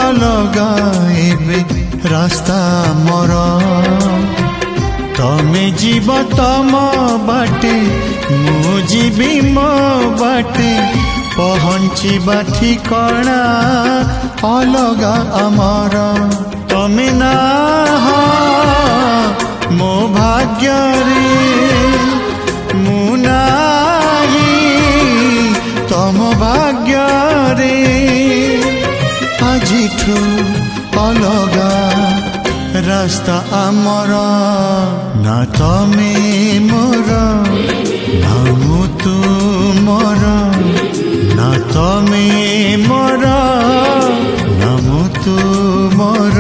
अलगा एबे रास्ता मोर तमे जीव तम बाटे मु जीवी मो बाटे पहुँचीबा ठिकाना अलगा आमर तमे ना मो भाग्य रे मु नाही तम भाग्य रे आजिठू अलगा रास्ता आमर ना तमे मोर ना मु तुमर ना तमे मोर ना मु तुमर।